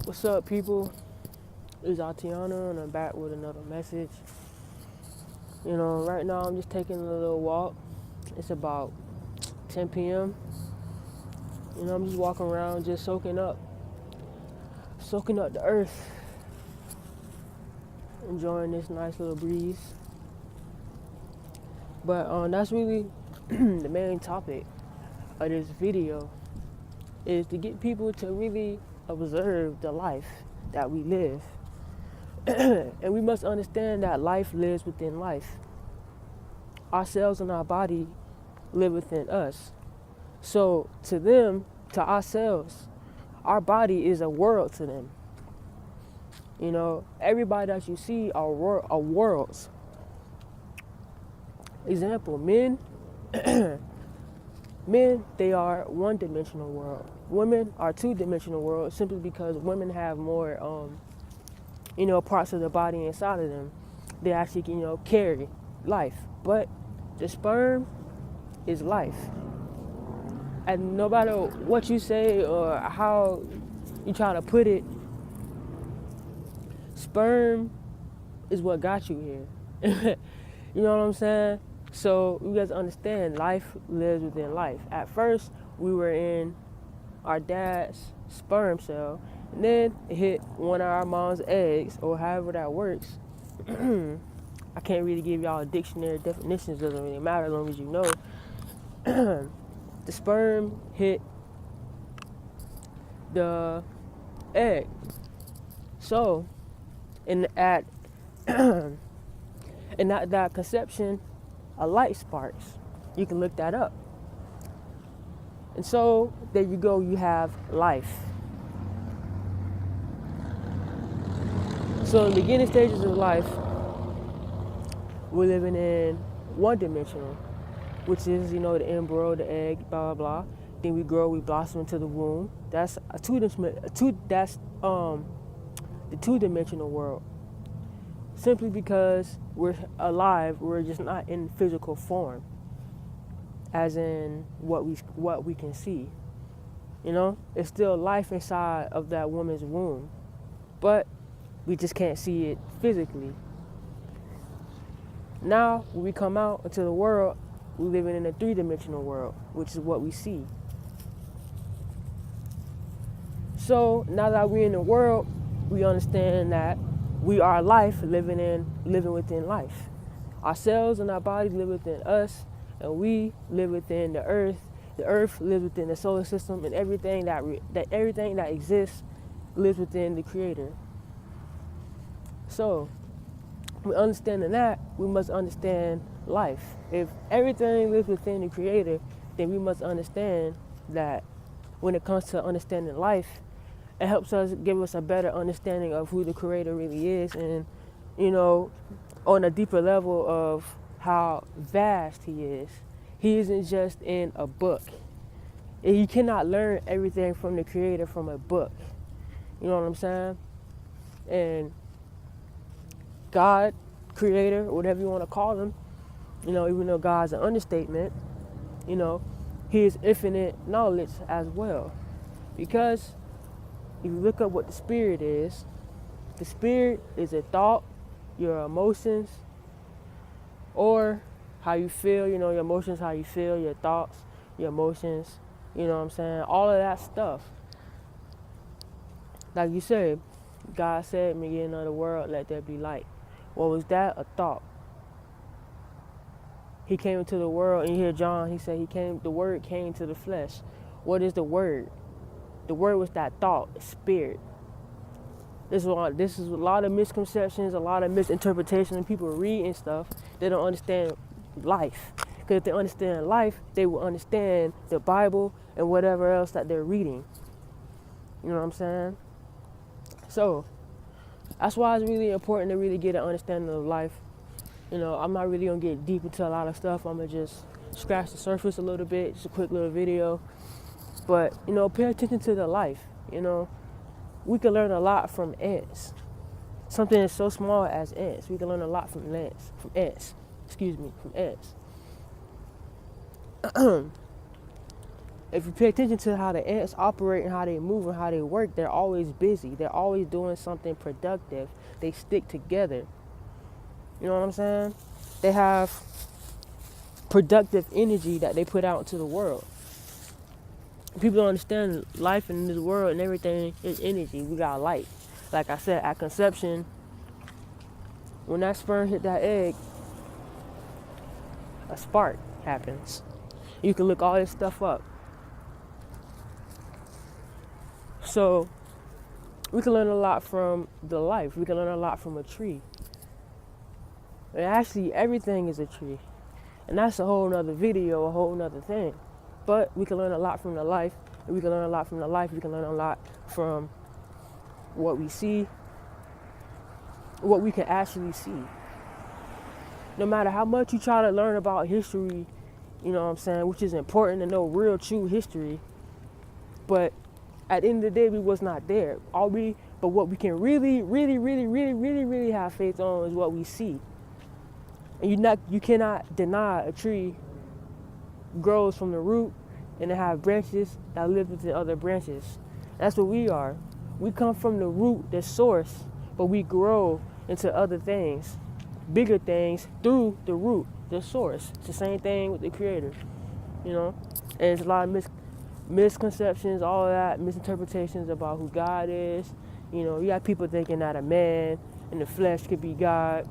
What's up, people? It's Atiana, and I'm back with another message. Right now I'm just taking a little walk. It's about 10 p.m. I'm just walking around, just soaking up the earth, enjoying this nice little breeze. But that's really the main topic of this video is to get people to really observe the life that we live. And we must understand that life lives within life. Our cells and our body live within us. So to ourselves, our body is a world to them. Everybody that you see are worlds. Example, men, men, they are one-dimensional world. Women are two-dimensional world simply because women have more, parts of the body inside of them. They actually can, carry life. But the sperm is life. And no matter what you say or how you try to put it, sperm is what got you here. You know what I'm saying? So you guys understand life lives within life. At first, we were in our dad's sperm cell, and then it hit one of our mom's eggs, or however that works. I can't really give y'all dictionary definitions, doesn't really matter as long as you know. The sperm hit the egg. So, in at that conception, a light sparks. You can look that up. And so there you go. You have life. So in the beginning stages of life, we're living in one dimensional, which is, the embryo, the egg, blah, blah, blah. Then we grow, we blossom into the womb. That's the two-dimensional world. Simply because we're alive, we're just not in physical form, as in what we can see. It's still life inside of that woman's womb, but we just can't see it physically. Now, when we come out into the world, we're living in a three-dimensional world, which is what we see. So now that we're in the world, we understand that we are life living within life. Our cells and our bodies live within us, and we live within the earth. The earth lives within the solar system, and everything that exists lives within the Creator. So, with understanding that, we must understand life. If everything lives within the Creator, then we must understand that when it comes to understanding life, it helps us give us a better understanding of who the Creator really is, and on a deeper level of how vast He is. He isn't just in a book. And you cannot learn everything from the Creator from a book. You know what I'm saying? And God, Creator, whatever you want to call Him, even though God's an understatement, He is infinite knowledge as well. Because if you look up what the spirit is a thought, your emotions, or how you feel, your emotions, how you feel, your thoughts, your emotions, all of that stuff. Like you said, God said, "Me get another world, let there be light." What was that? A thought. He came into the world, and you hear John, he said the word came to the flesh. What is the word? The word was that thought, the spirit. This is a lot of misconceptions, a lot of misinterpretation, and people reading stuff. They don't understand life. Because if they understand life, they will understand the Bible and whatever else that they're reading. You know what I'm saying? So, that's why it's really important to really get an understanding of life. I'm not really going to get deep into a lot of stuff. I'm going to just scratch the surface a little bit, just a quick little video. But, pay attention to the life. We can learn a lot from ants. Something that's so small as ants. We can learn a lot from ants. If you pay attention to how the ants operate and how they move and how they work, they're always busy. They're always doing something productive. They stick together. You know what I'm saying? They have productive energy that they put out into the world. People don't understand life in this world and everything is energy. We got light. Like I said, at conception, when that sperm hit that egg, a spark happens. You can look all this stuff up. So we can learn a lot from the life. We can learn a lot from a tree. And actually, everything is a tree. And that's a whole nother video, a whole nother thing. But we can learn a lot from the life. And we can learn a lot from the life. We can learn a lot from what we see, what we can actually see. No matter how much you try to learn about history, you know what I'm saying, which is important to know real, true history. But at the end of the day, we was not there. But what we can really have faith on is what we see. And you cannot deny a tree grows from the root and it have branches that live within other branches. That's what we are. We come from the root, the source, but we grow into other things, bigger things through the root, the source. It's the same thing with the Creator, you know. And it's a lot of misconceptions, all of that, misinterpretations about who God is. You know, you got people thinking that a man in the flesh could be God.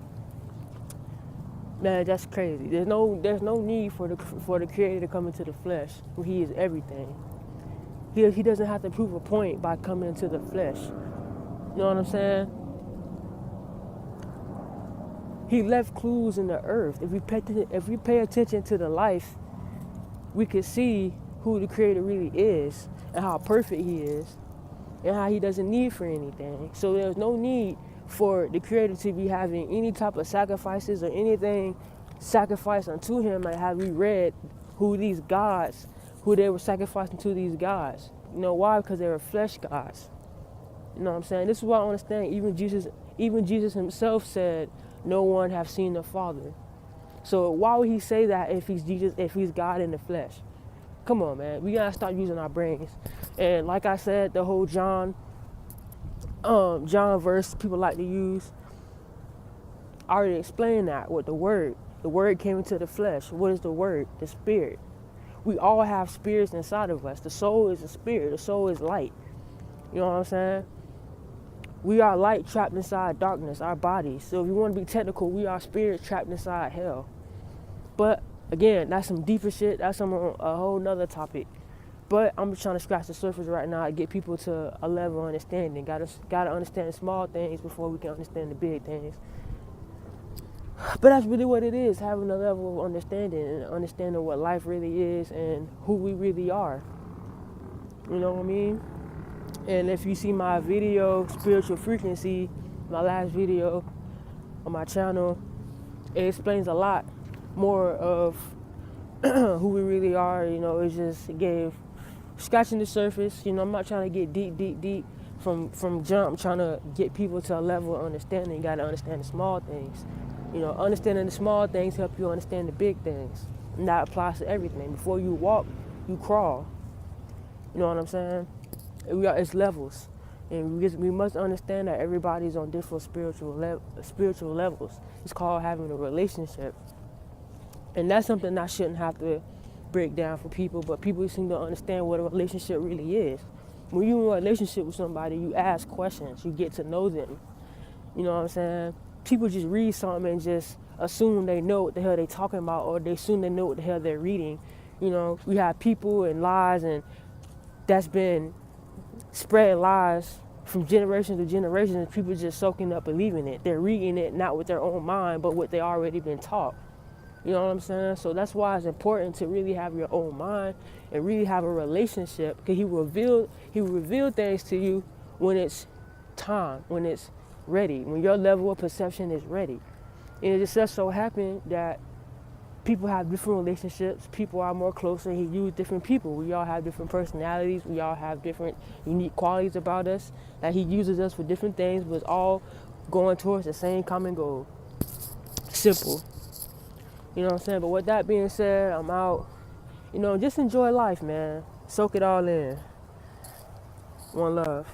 Man, that's crazy. There's no need for the Creator to come into the flesh when He is everything. He doesn't have to prove a point by coming into the flesh. You know what I'm saying? He left clues in the earth. If we pay attention to the life, we can see who the Creator really is and how perfect He is and how He doesn't need for anything. So there's no need for the Creator to be having any type of sacrifices or anything sacrificed unto Him. Like, have we read who they were sacrificing to these gods? You know why? Because they were flesh gods. You know what I'm saying? This is why I understand. Even Jesus Himself said, "No one have seen the Father." So why would He say that if He's Jesus, if He's God in the flesh? Come on, man. We gotta start using our brains. And like I said, the whole John verse people like to use, I already explained that with the word. The word came into the flesh. What is the word? The spirit. We all have spirits inside of us. The soul is a spirit. The soul is light. You know what I'm saying? We are light trapped inside darkness, our bodies. So if you want to be technical, we are spirits trapped inside hell. But again, that's some deeper shit. That's a whole nother topic. But I'm just trying to scratch the surface right now and get people to a level of understanding. Gotta understand the small things before we can understand the big things. But that's really what it is, having a level of understanding and understanding what life really is and who we really are. You know what I mean? And if you see my video, Spiritual Frequency, my last video on my channel, it explains a lot more of who we really are. You know, it gave scratching the surface. You know, I'm not trying to get deep from jump. I'm trying to get people to a level of understanding. You got to understand the small things. You know, understanding the small things help you understand the big things. And that applies to everything. Before you walk, you crawl. You know what I'm saying? It's levels. And we must understand that everybody's on different spiritual levels. It's called having a relationship. And that's something I shouldn't have to break down for people, but people seem to understand what a relationship really is. When you're in a relationship with somebody, you ask questions, you get to know them. You know what I'm saying? People just read something and just assume they know what the hell they're talking about, or they assume they know what the hell they're reading. You know, we have people and lies, and that's been spread lies from generation to generation, and people just soaking up believing it. They're reading it not with their own mind, but what they already been taught. You know what I'm saying? So that's why it's important to really have your own mind and really have a relationship, because he will reveal things to you when it's time, when it's ready, when your level of perception is ready. And it just so happened that people have different relationships. People are more closer. He used different people. We all have different personalities. We all have different unique qualities about us that he uses us for different things, but it's all going towards the same common goal. Simple. You know what I'm saying? But with that being said, I'm out. You know, just enjoy life, man. Soak it all in. One love.